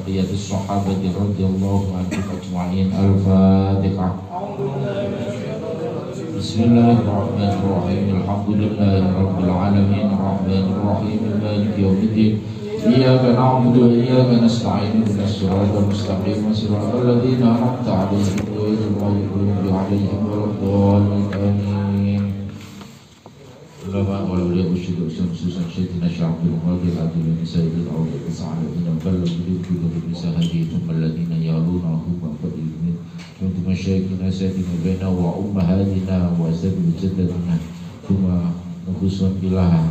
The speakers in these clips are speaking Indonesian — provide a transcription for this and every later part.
baqiyatus sahabati radhiyallahu anhum ajma'in. Al-Fatihah. Bismillahirrahmanirrahim. Alhamdulillahi rabbil alamin arrahmanir rahim maliki yaumiddin. Iyyaka na'budu wa iyyaka nasta'in ihdinas siratal mustaqim siratal ladzina an'amta 'alaihim ghairil maghdubi 'alaihim waladdallin. Amin. Ulama wal ulama syukur susan syaitina sya'bul qadir adil sayyidil awliya sa'alina balagh bi sahaditum alladhina yalunahum wa fadilun kuntum masyayikhina sayyidina baina wa ummahatina wa sayyidil jaddatina kuma nuhusun bilah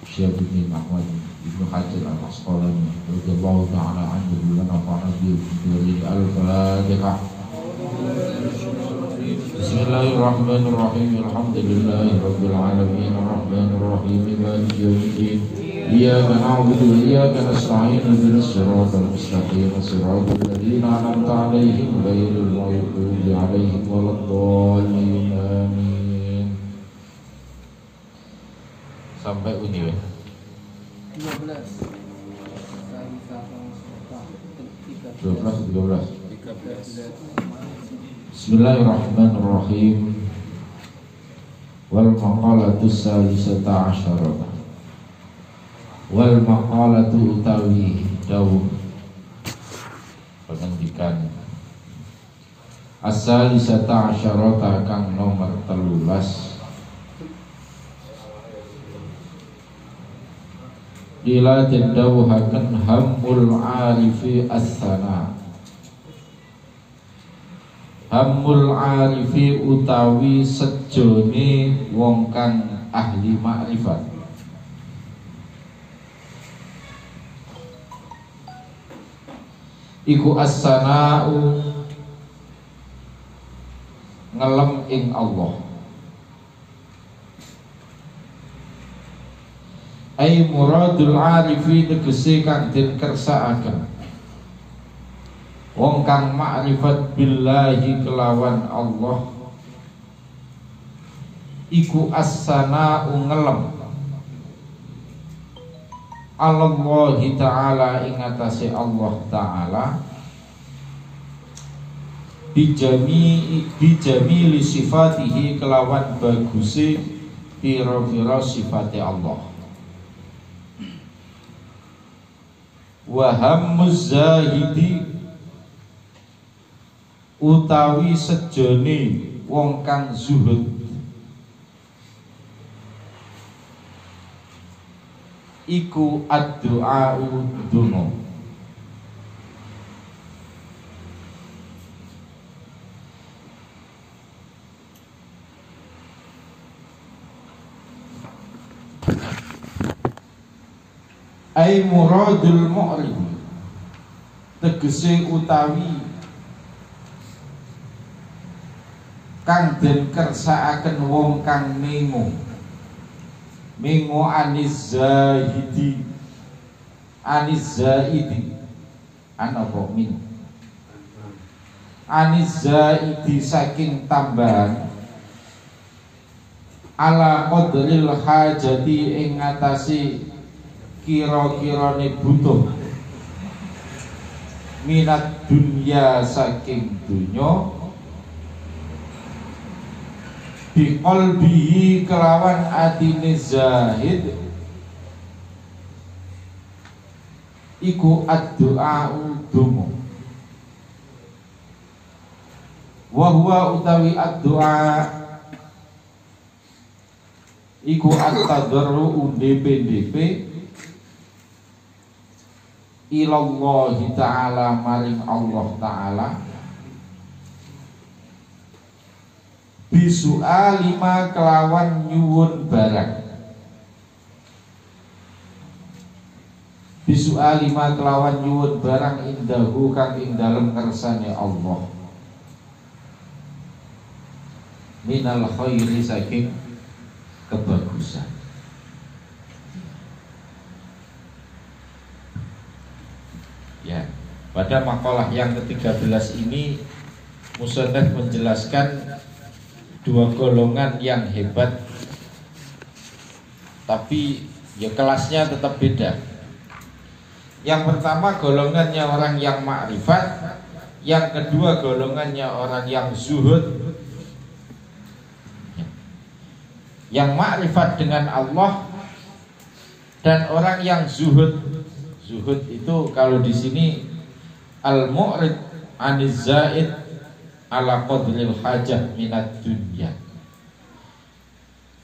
Syekh bin Ahmad Ibnu Hajar al-Asqalani radhiyallahu ta'ala anhu wa nafa'ana bihi. Al-Fatihah. Bismillahirrahmanirrahim. Alhamdulillahi rabbil alamin arrahmanir rahim maliki yaumiddin. Iyyaka na'budu wa iyyaka nasta'in ihdinas siratal mustaqim siratal ladzina an'amta 'alaihim ghairil maghdubi 'alaihim waladdallin. Amin. Sampai ini ya. 12. Bismillahirrahmanirrahim. Wal maqalatu salisata asyarata. Wal maqalatu utawi dawuh pengendikan as-salisata asyarata kang nomor 13. Ila jadawhakan hammul arifi as-sana. Hammul arifi utawi sejone wong kang ahli makrifat. Iku as-sana'u ngelem ing Allah. Ai muradul arifi tegese kang den kersakaken wong kang makrifat billahi kelawan Allah iku as-sana'u ngelem Allahi ta'ala ing atase Allah ta'ala bijamili sifatihi kelawan baguse pira-pira sifate Allah. Wa hammuz zahidi utawi sejone wong kang zuhud iku ad-du'a'u donga. Ai muradul mu'rid tegese utawi kang den kersakaken wong kang mengo anis zahidi anis zaidi saking tambahan ala qadril hajati ing ngatasi kira-kirane butuh minat dunya saking dunya bi qalbihi kelawan atine zahid iku ad-du'a'u donga. Wa huwa utawi ad-du'a iku at-tadarru ndp ilallahi ta'ala maring Allah ta'ala bisu'ali ma kelawan nyuwun barang bisu'ali ma kelawan nyuwun barang indahu kang ing dalem kersane Allah minal khairi saking kebagusan. Ya, pada makalah yang ke-13 ini musannaf menjelaskan dua golongan yang hebat, tapi ya kelasnya tetap beda. Yang pertama golongannya orang yang makrifat, yang kedua golongannya orang yang zuhud. Yang makrifat dengan Allah dan orang yang zuhud. Zuhud itu kalau di sini al-mu'rid aniz zaid ala qadril hajah minad dunya.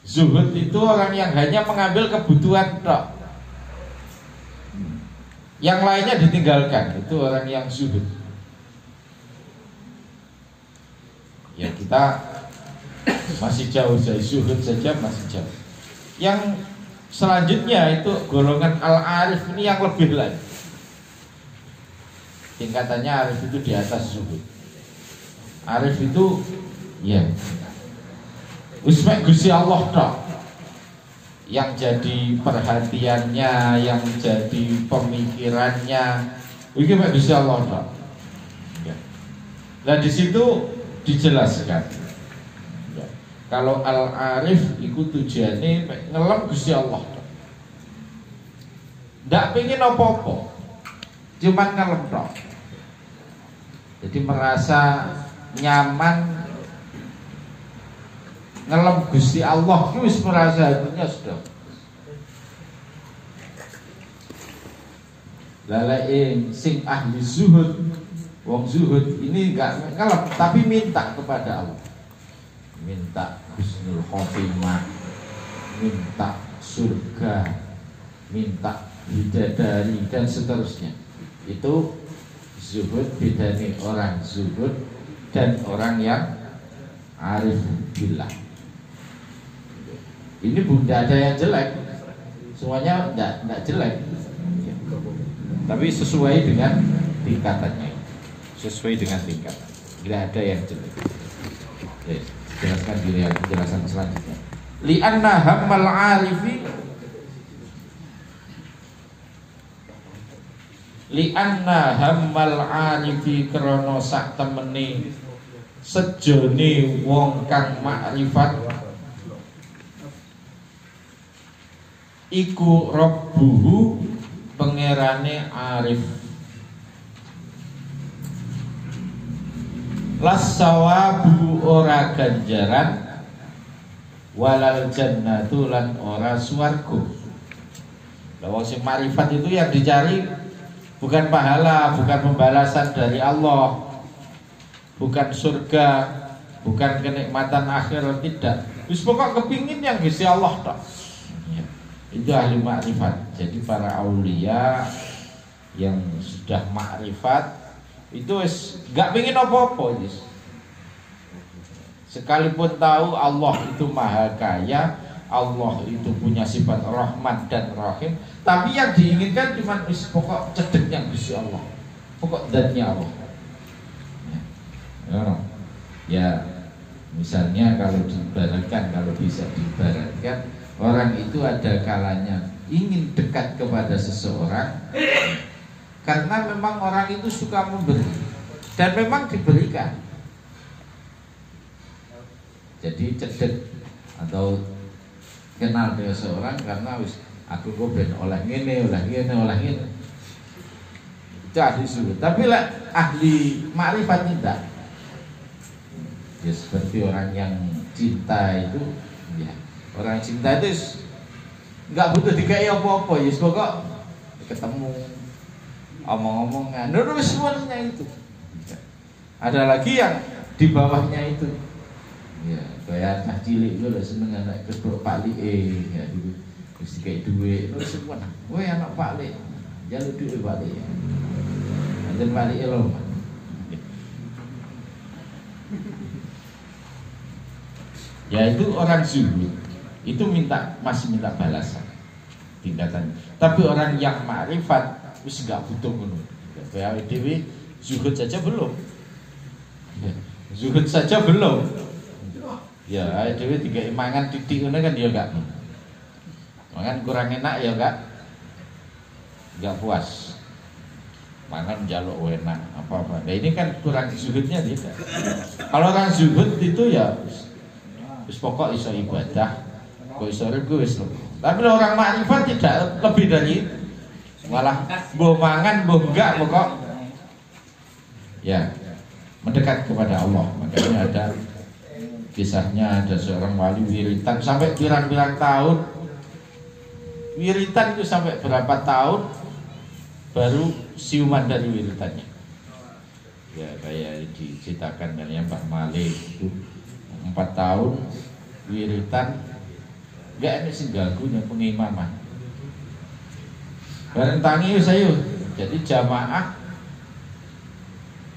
Zuhud itu orang yang hanya mengambil kebutuhan tok, yang lainnya ditinggalkan. Itu orang yang zuhud. Ya, kita masih jauh dari zuhud saja, masih jauh. Yang selanjutnya itu golongan al-arif, ini yang lebih lagi. Tingkatannya arif itu di atas zuhud. Arif itu ya usmek Gusti Allah tok yang jadi perhatiannya, yang jadi pemikirannya, itu mek Gusti Allah tok. Ya. Nah di situ dijelaskan. Ya. Kalau al-arif itu tujuannya ngelem Gusti Allah tok. Ndak pengen apa-apa, cuman ngelem tok. Jadi merasa nyaman ngelem Gusti Allah, itu wis merasa hatinya sudah. Lalain sing ahli zuhud, wong zuhud ini enggak ngelem tapi minta kepada Allah. Minta husnul khotimah, minta surga, minta bidadari dan seterusnya. Itu zuhud, bedanya orang zuhud dan orang yang arif billah. Ini bunda ada yang jelek, semuanya enggak jelek, tapi sesuai dengan tingkatannya, sesuai dengan tingkatan. Tidak ada yang jelek. Oke, jelaskan diri yang penjelasan selanjutnya. Li'anna hammal arifi, li'anna hammal arifi krono sak temeni sejone wong kang makrifat iku rabbuhu pangerane arif. Las sawabu ora ganjaran, walal jannatu lan ora swarga. Lah wong sing makrifat itu yang dicari bukan pahala, bukan pembalasan dari Allah, bukan surga, bukan kenikmatan akhirat, tidak. Wis pokok kepingin yang Gusti Allah tok. Itu ahli makrifat. Jadi para aulia yang sudah makrifat itu wis gak pengen apa-apa, wis. Sekalipun tahu Allah itu maha kaya, Allah itu punya sifat rahmat dan rahim, tapi yang diinginkan cuma wis pokok cedeknya Gusti Allah, pokok zatnya Allah. Ya, misalnya kalau diibaratkan, kalau bisa diibaratkan, orang itu ada kalanya ingin dekat kepada seseorang karena memang orang itu suka memberi dan memang diberikan. Jadi cedek atau kenal dengan seseorang karena wis aku kok ben oleh ngene, oleh ngene, oleh ngene. Itu ahli zuhud. Tapi lah ahli makrifat tidak. Ya seperti orang yang cinta itu, ya orang cinta itu nggak butuh dikai apa-apa, ya pokok ketemu omong-omongan, terus semuanya itu. Ada lagi yang di bawahnya itu, ya kayak anak cilik itu lah seneng anak kedua Pak Li, ya dulu mesti kayak duit, terus semua, woi anak Pak Li, jalur duit Pak Li, nanti Pak Li loh. Ya itu orang zuhud, itu masih minta balasan tingkatan. Tapi orang yang makrifat wis enggak butuh ngono. Ya dewe zuhud saja belum. Ya, zuhud saja belum. Ya dewe tiga mangan titik ngono kan ya enggak. Mangan kurang enak ya enggak puas. Mangan jaluk enak apa-apa. Nah ini kan kurang zuhudnya tidak. Kalau orang zuhud itu ya wis pokok iso ibadah, kok iso rego wis. Tapi orang makrifat tidak lebih dari itu. malah mbuh mangan mbuh enggak pokok ya mendekat kepada Allah. Makanya ada kisahnya, ada seorang wali wiritan sampai pirang-pirang tahun. Wiritan itu sampai berapa tahun baru siuman dari wiritannya. Ya kayak diceritakan dari Pak Malik itu 4 tahun wiritan enggak ini sing ganggunya pengimaman. Bareng tangi saya. Jadi jamaah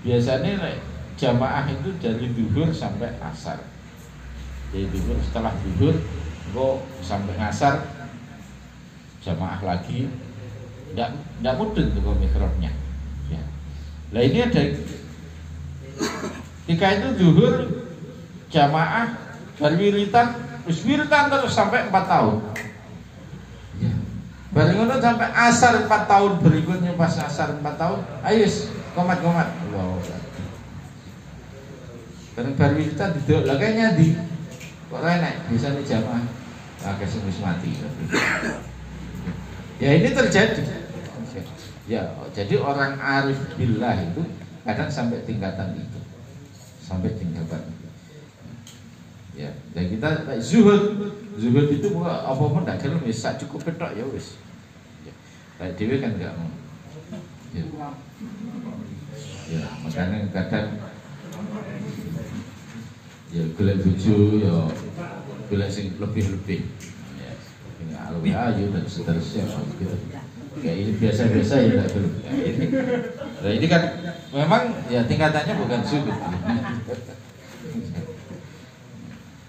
biasanya jamaah itu dari duhur sampai asar. Jadi duhur, setelah duhur kok sampai asar jamaah lagi. Enggak mudeng tuh mikrofnya. Ya. Lah ini ada ketika itu duhur jamaah dari wiritan terus sampai 4 tahun. Ya. Bareng ngono sampai asar 4 tahun berikutnya, pas asar 4 tahun, ayo komat-komat. Wow. Bareng bar wiritan didok lah kayaknya di kok enak bisa nih jamaah agak wis mati. Ya ini terjadi. Ya, jadi orang arif billah itu kadang sampai tingkatan itu. Sampai tingkatan itu. Ya, dan kita zuhud itu apa pun ndak gelem wis sak cukup petok ya wis. Ya. Kayak dhewe kan enggak mau. Ya. Ya, makanya kadang ya golek bojo ya golek sing lebih-lebih. Ya. Ini ayu dan seterusnya gitu. Ya ini biasa-biasa ya enggak gelem. Ya, ini. Nah, ini kan memang ya tingkatannya bukan zuhud.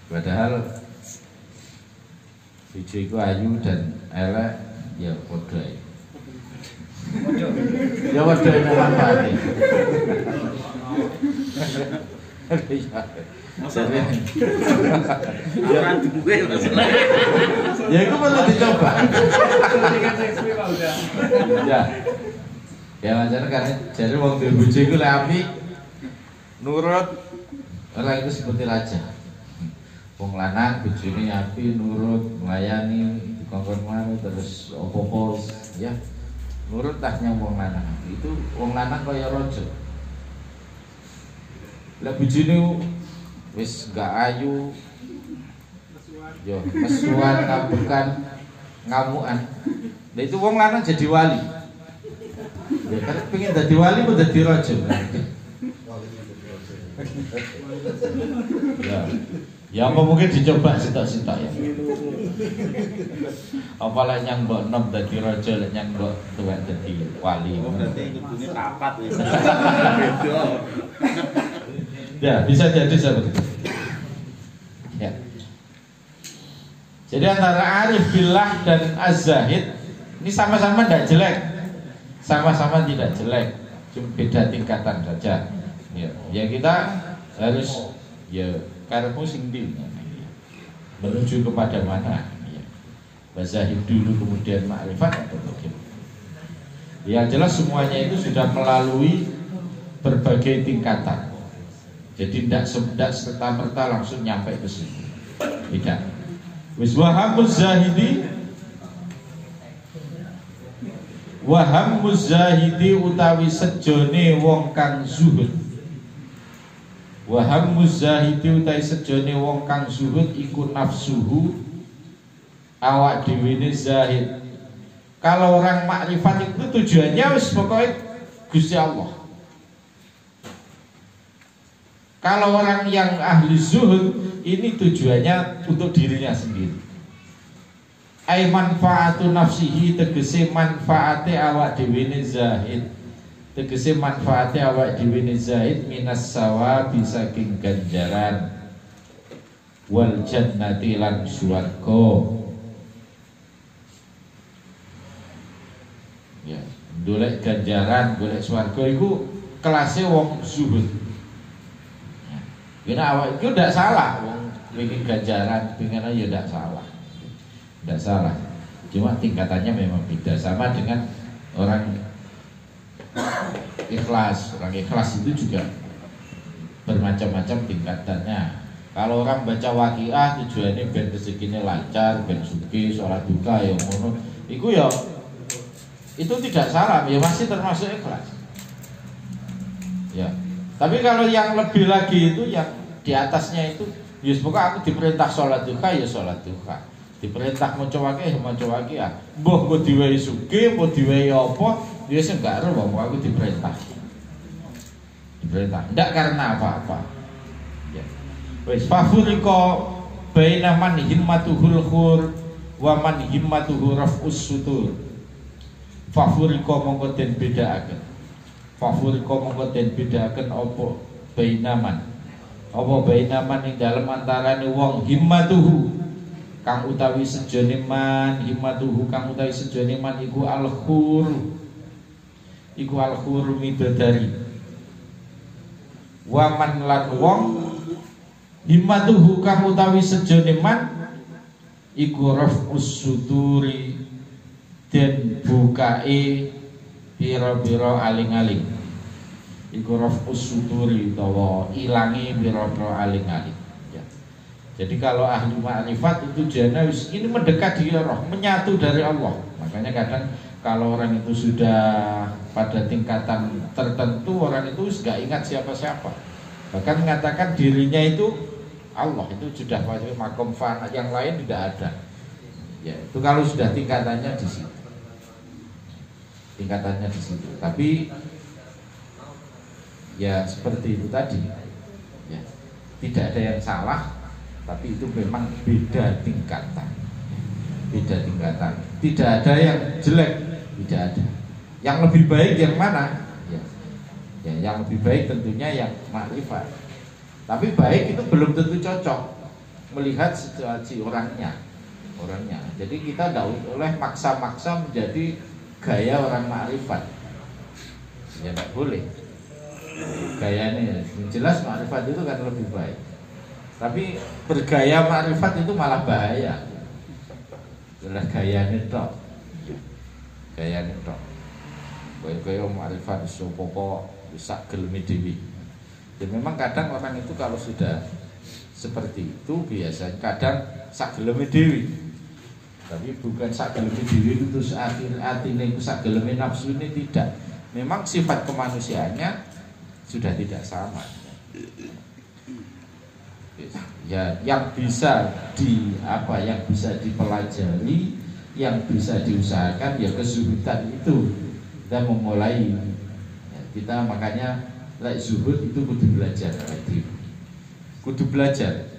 Padahal bojo iku ayu dan elek ya padha. Ya padha manfaate. Ya itu perlu dicoba. Ya macam kan jadi wong duwe bojo iku lek apik nurut ora itu seperti raja. Wong lanang bojone api nurut melayani dikongkon mau terus opo-opo ya nurut tak nyang wong lanang itu wong lanang kaya raja. Lah bojone wis gak ayu yo mesuan ngabukan ngamukan. Lah itu wong lanang jadi wali. Ya kan pengen dadi wali mau dadi raja. Ya. Ya apa mungkin dicoba sitok-sitok ya. Apalagi yang mbok nom dadi raja, lek yang mbok tuwek dadi wali. Berarti kudune papat ya. Ya, bisa jadi seperti itu. Ya. Jadi antara arif billah dan az-zahid ini sama-sama tidak jelek. Sama-sama tidak jelek. Cuma beda tingkatan saja. Ya kita harus ya karepmu sing ndi menuju kepada mana ya. Zahid dulu kemudian ma'rifat atau bagaimana. Ya jelas semuanya itu sudah melalui berbagai tingkatan. Jadi tidak serta-merta langsung nyampe ke situ. Tidak. Wis wahamuz zahidi utawi sejone wong kang zuhud. Wahamuz zahidi utawi sejone wong kang zuhud iku nafsuhu awak dhewe zahid. Kalau orang makrifat itu tujuannya wis pokoknya Gusti Allah. Kalau orang yang ahli zuhud ini tujuannya untuk dirinya sendiri. Ai manfaatu nafsihi tegese manfaate awak dhewe zahid. Tegese manfaate awak dhewe zahid minas sawabi saking ganjaran wal jannati lan swarga. Ya, golek ganjaran, golek swarga iku kelasé wong zuhud. Kira awak itu tidak salah, bikin ganjaran, bikin aja tidak salah, tidak salah. Cuma tingkatannya memang beda, sama dengan orang ikhlas. Orang ikhlas itu juga bermacam-macam tingkatannya. Kalau orang baca waqiah tujuannya biar rezekinya lancar, ben sugih, sholat duka ya ngono. Iku ya itu tidak salah, ya masih termasuk ikhlas. Ya. Tapi kalau yang lebih lagi itu yang di atasnya itu, ya pokoknya aku diperintah sholat duha ya sholat duha. Diperintah maca waqiah maca waqiah. Mbah mbok diwehi sugih, mbok diwehi apa, ya sing gak ero wong aku diperintah. Diperintah, ndak karena apa-apa. Ya. Wis fafuriko baina man himmatuhul khur wa man himmatuhu raf'us sutur. Fafuriko mongko den bedakaken. Fafuriko mongko den bedakaken apa bainaman. Apa bainaman ing dalem antarané wong himmatuhu kang utawi sejane man, himmatuhu kang utawi sejane man iku al-khur. Iku al-khur midadari. Wa man lan wong himmatuhu kang utawi sejane man iku raf'us suturi den bukae pira-pira aling-aling. Iku raf'us suturi utawa ilangi pira-pira aling-aling. Jadi kalau ahli ma'rifat itu jana ini mendekat di roh, menyatu dari Allah. Makanya kadang kalau orang itu sudah pada tingkatan tertentu, orang itu nggak ingat siapa-siapa. Bahkan mengatakan dirinya itu Allah, itu sudah makom fana, yang lain tidak ada. Ya, itu kalau sudah tingkatannya di situ. Tingkatannya di situ. Tapi ya seperti itu tadi. Ya, tidak ada yang salah. Tapi itu memang beda tingkatan. Beda tingkatan. Tidak ada yang jelek, tidak ada. Yang lebih baik yang mana? Ya, yang lebih baik tentunya yang makrifat. Tapi baik itu belum tentu cocok melihat situasi orangnya. Jadi kita tidak boleh maksa-maksa menjadi gaya orang makrifat. Ya tidak boleh. Gayanya jelas makrifat itu kan lebih baik. Tapi bergaya makrifat itu malah bahaya. Itulah gayanya tok. Gayanya tok. Gaya makrifat sopopo sak geleme dhewe. Ya memang kadang orang itu kalau sudah seperti itu biasanya kadang sak geleme dhewe. Tapi bukan sak geleme dhewe itu terus atine sak geleme nafsu ini tidak. Memang sifat kemanusiaannya sudah tidak sama. Ya, yang bisa yang bisa dipelajari, yang bisa diusahakan ya kezuhudan itu. Kita memulai ya, kita makanya zuhud itu kudu belajar. Kudu belajar.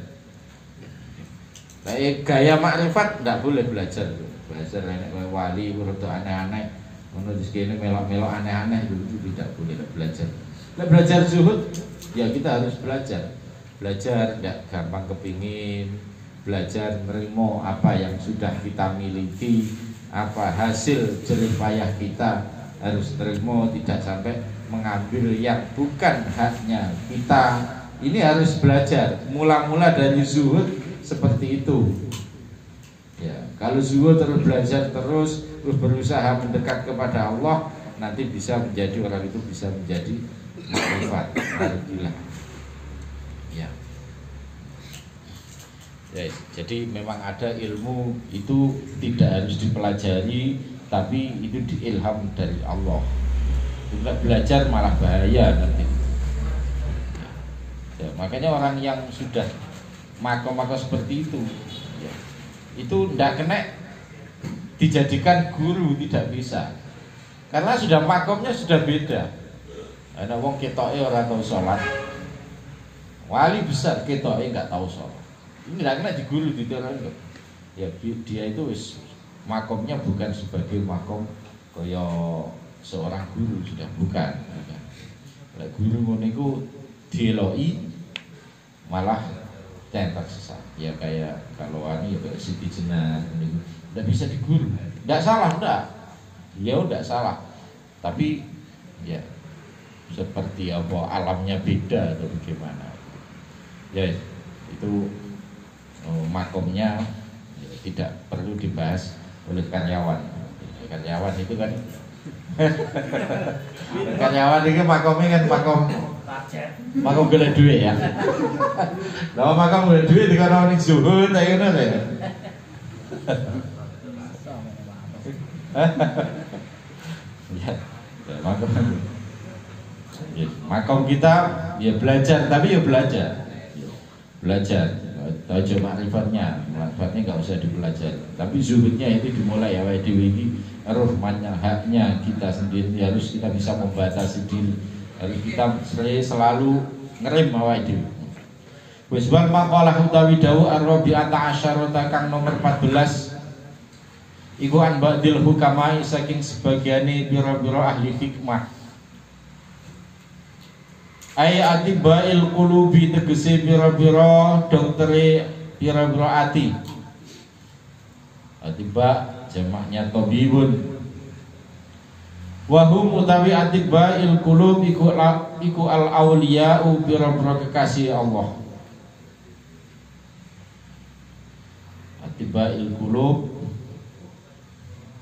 Gaya makrifat tidak boleh belajar. Belajar wali rada aneh-aneh, ngono di kene melok-melok aneh-aneh itu tidak boleh belajar. Belajar zuhud ya kita harus belajar. Belajar tidak gampang kepingin, belajar menerima apa yang sudah kita miliki, apa hasil jerih payah kita harus terima, tidak sampai mengambil yang bukan haknya kita. Ini harus belajar, mula-mula dari zuhud seperti itu. Ya, kalau zuhud terus belajar terus berusaha mendekat kepada Allah, nanti bisa menjadi orang itu bisa menjadi makrifat. Alhamdulillah. Ya. Ya, jadi memang ada ilmu itu tidak harus dipelajari, tapi itu diilham dari Allah. Tidak belajar malah bahaya nanti. Ya, makanya orang yang sudah makom-makom seperti itu, ya, itu tidak kena dijadikan guru, tidak bisa. Karena sudah makomnya sudah beda. Ada wong ketoke orang tahu sholat. Wali besar ketoke nggak tahu sholat. Ini nggak kena diguru di dalam. Ya dia itu makomnya bukan sebagai makom kaya seorang guru, sudah bukan. Lek guru ngono iku dieloi malah tentak sesat. Ya kayak kalau ani ya kayak Siti Jenar niku. Ndak bisa diguru. Ndak salah, ndak. Ya ndak salah. Tapi ya seperti apa alamnya beda atau bagaimana. Ya itu makomnya ya, tidak perlu dibahas oleh karyawan. Karyawan itu kan karyawan itu makomnya kan makom gede duit ya. Lah makom gede duit di kono ning zuhud ta ngono ya. Ya, makom kita ya belajar, tapi ya belajar. Tahu makrifatnya nggak usah dipelajari, tapi zuhudnya itu dimulai ya dewi ini rohmannya, haknya kita sendiri harus kita bisa membatasi diri, harus kita selalu ngerem awake dhewe. Wis wal maqalah utawi dawu ar-rabi'ata asyarata kang nomor 14 iku an ba'dil hukama saking sebagiane biro-biro ahli hikmah. Ai atibail qulubi tegese biro-biro doktere biro-biro ati. Atiba jamaknya tabibun. Wa hum utawi atibail qulub iku al auliya'u biro-biro kekasih Allah. Atibail qulub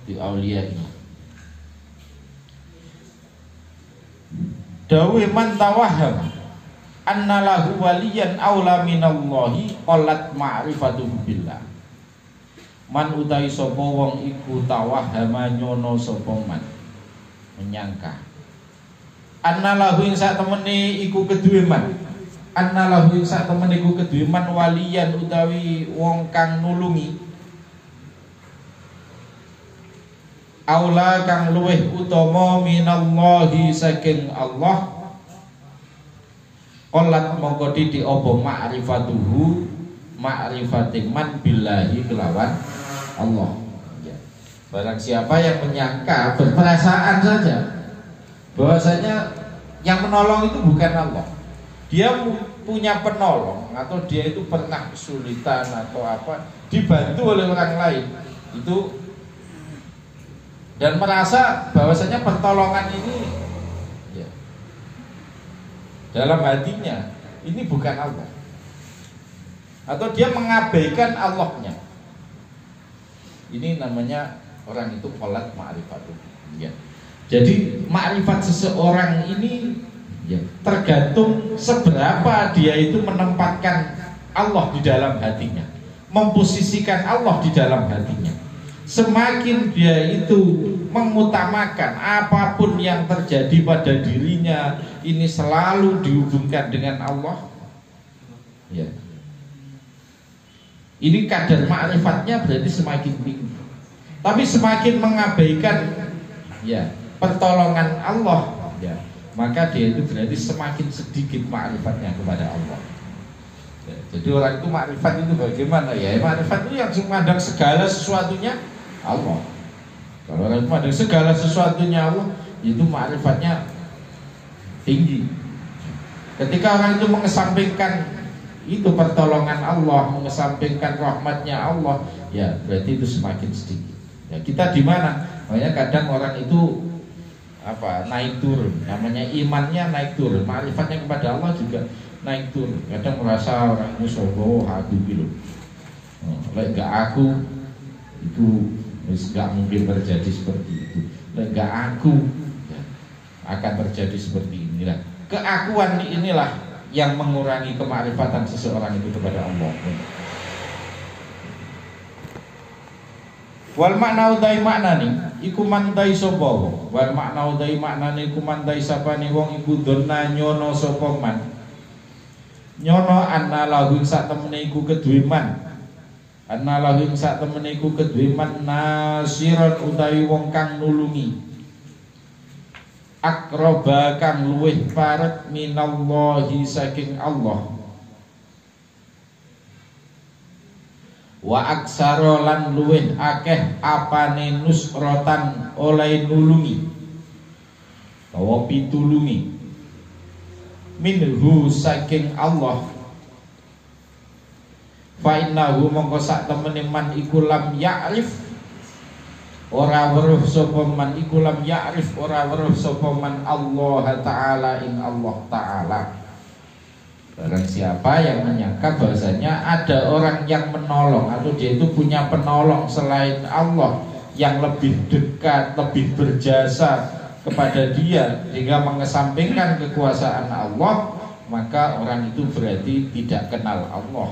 di auliya'i. Dawe man tawahham anna lahu waliyan aula minallahi qalat ma'rifatuhu billah. Man utawi sapa wong iku tawahhama nyono sapa man menyangka anna lahu ing sak temene iku keduwe man, anna lahu ing sak temene iku keduwe man waliyan utawi wong kang nulungi aula kang luweh utama minallahi saking Allah. Qalat mongko titik apa ma'rifatuhu ma'rifati man billahi kelawan Allah. Ya. Barang siapa yang menyangka berperasaan saja bahwasanya yang menolong itu bukan Allah, dia punya penolong atau dia itu pernah kesulitan atau apa dibantu oleh orang lain itu, dan merasa bahwasanya pertolongan ini ya, dalam hatinya ini bukan Allah, atau dia mengabaikan Allahnya, ini namanya orang itu qolat ma'rifatuh. Ya. Jadi ma'rifat seseorang ini ya, tergantung seberapa dia itu menempatkan Allah di dalam hatinya, memposisikan Allah di dalam hatinya. Semakin dia itu mengutamakan apapun yang terjadi pada dirinya ini selalu dihubungkan dengan Allah, ya, ini kadar ma'rifatnya berarti semakin tinggi. Tapi semakin mengabaikan ya pertolongan Allah, ya, maka dia itu berarti semakin sedikit ma'rifatnya kepada Allah. Ya, jadi orang itu ma'rifat itu bagaimana ya? Ma'rifat itu yang memandang segala sesuatunya Allah. Kalau orang itu memandang segala sesuatunya Allah, itu ma'rifatnya tinggi. Ketika orang itu mengesampingkan itu pertolongan Allah, mengesampingkan rahmatnya Allah, ya berarti itu semakin sedikit. Ya, kita di mana? Makanya kadang orang itu apa naik turun, namanya imannya naik turun, ma'rifatnya kepada Allah juga naik turun. Kadang merasa orang itu sombong, aku gitu. Lek gak aku itu gak mungkin terjadi seperti itu. Lek gak aku ya, akan terjadi seperti inilah. Keakuan inilah yang mengurangi kemakrifatan seseorang itu kepada Allah. Wal makna utai maknane iku mantai sapa wong. Wal makna utai maknane iku mantai sapane wong iku donna nyono sapa man. Nyono anna lahu sak temene iku keduwe man. Anna lahu sak temene iku keduwe man nasiron utawi wong kang nulungi. Akroba kang luweh parek minallahi saking Allah. Wa aksara lan luweh akeh apane nusrotan oleh nulungi utawa pitulungi minhu saking Allah. Fa innahu mongko sak temene man iku lam ya'rif ora weruh sapa man iku lam ya'rif ora weruh sapa man Allah taala ing Allah taala. Barang siapa yang menyangka bahwasanya ada orang yang menolong atau dia itu punya penolong selain Allah yang lebih dekat, lebih berjasa kepada dia hingga mengesampingkan kekuasaan Allah, maka orang itu berarti tidak kenal Allah.